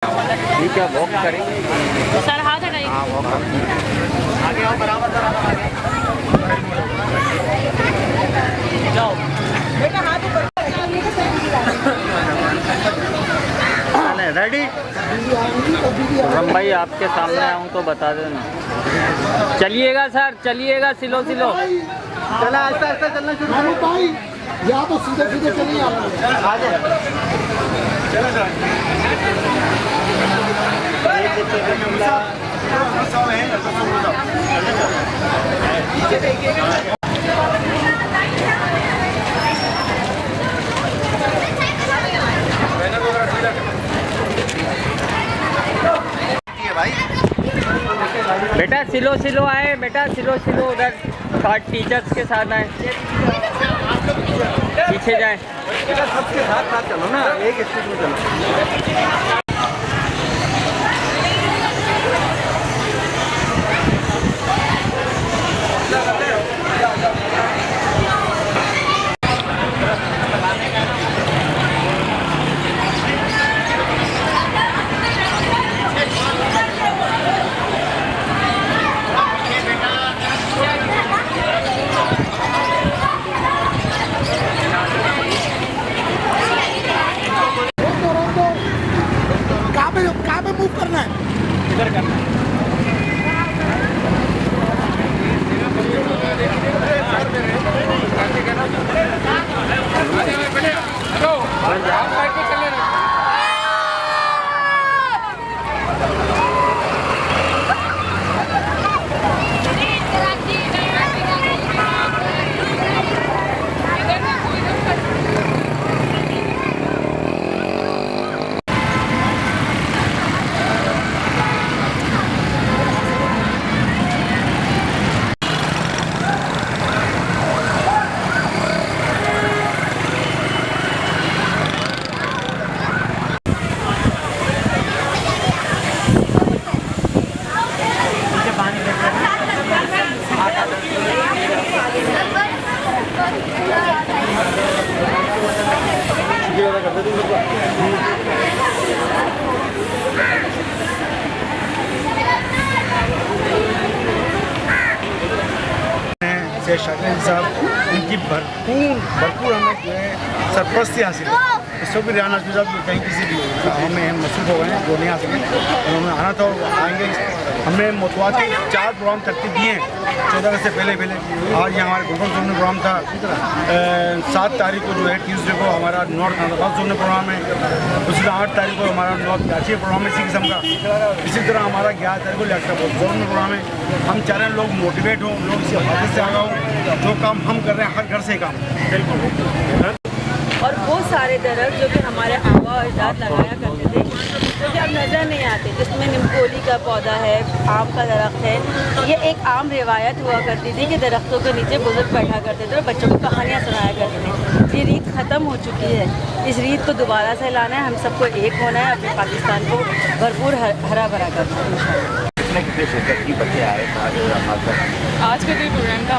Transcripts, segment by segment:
ठीक है, वॉक करेंगे सर, हाथ हटाइए। हाँ वॉक आगे आओ, बराबर जाओ बेटा, हाथ ऊपर रेडी। रम भाई आपके सामने आऊँ तो बता देना। चलिएगा सर, चलिएगा, सिलो सिलो चला, आहिस्ता आहिस्ता चलना शुरू करो भाई, या तो सीधे सीधे चलिए आप। आ जाए चलो भाई। बेटा सिलो सिलो आए, बेटा सिलो सिलो उधर टीचर्स के साथ आए, पीछे जाए। बेटा सबके साथ साथ चलो ना, एक स्पीड में चलो। कहाँ पे मूव करना है? इधर करना है। शाकिर साहब, उनकी भरपूर हमें जो है सरपरस्ती हासिल है। इस वक्त भी रियान हाशमी साहब कहीं किसी भी हमें मसरूफ हो गए हैं, जो नहीं आ सके, उन्होंने आना था और आएंगे। हमने मुतवाती 4 प्रोग्राम तरतीब दिए हैं 14 अगस्त से पहले। आज यहाँ हमारे गुलबर्ग जोन में प्रोग्राम था। 7 तारीख को जो है ट्यूसडे को हमारा नॉर्थ हैदराबाद जोन में प्रोग्राम है। उसी तरह 8 तारीख को हमारा नॉर्थ कराची प्रोग्राम है इसी किस्म का। इसी तरह हमारा 11 तारीख को लखनऊ जोन में प्रोग्राम है। हम चाह रहे हैं लोग मोटिवेट हों, लोग इसी हादसे से आगा हों। जो काम हम कर रहे हैं हर घर से काम बिल्कुल। और वो सारे दरख्त जो कि हमारे आबा और अजदाद लगाया करते थे, जो कि अब नज़र नहीं आते, जिसमें निमकोली का पौधा है, आम का दरख्त है। ये एक आम रिवायत हुआ करती थी कि दरख्तों के नीचे बुजुर्ग बैठा करते थे और बच्चों को कहानियाँ सुनाया करते थे। ये रीत ख़त्म हो चुकी है। इस रीत को दोबारा से लाना है, हम सबको एक होना है, अपने पाकिस्तान को भरपूर हरा भरा करना है इंशाअल्लाह। कितने शिरकत की बच्चे आए आज का जो प्रोग्राम था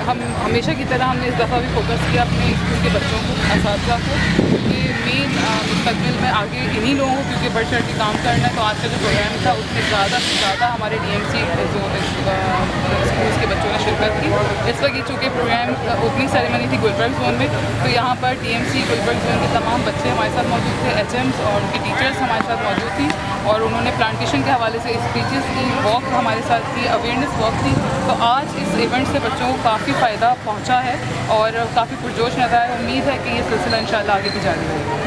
हम हमेशा की तरह हमने इस दफ़ा भी फोकस किया अपने स्कूल के बच्चों को, असातिज़ा को, कि मेन मुस्तक़बिल में आगे इन्हीं लोगों को क्योंकि बढ़ चढ़ के काम करना है। तो आज का जो प्रोग्राम था उसमें ज़्यादा से ज़्यादा हमारे DMC जो स्कूल के बच्चों ने शिरकत की। इस वक्त चूँकि प्रोग्राम ओपनिंग सेरेमनी थी गुलबर्ग जोन में, तो यहाँ पर DMC गुलबर्ग जोन के तमाम बच्चे हमारे साथ मौजूद थे, HMs और उनकी टीचर्स हमारे साथ मौजूद थी और उन्होंने प्लांटेशन के हवाले से स्पीचेस की, वॉक हमारे साथ की, अवेयरनेस वॉक थी। तो आज इस इवेंट से बच्चों को काफ़ी फ़ायदा पहुंचा है और काफ़ी पुरजोश नज़र आया। उम्मीद है कि ये सिलसिला इंशाल्लाह आगे भी जारी रहेगा।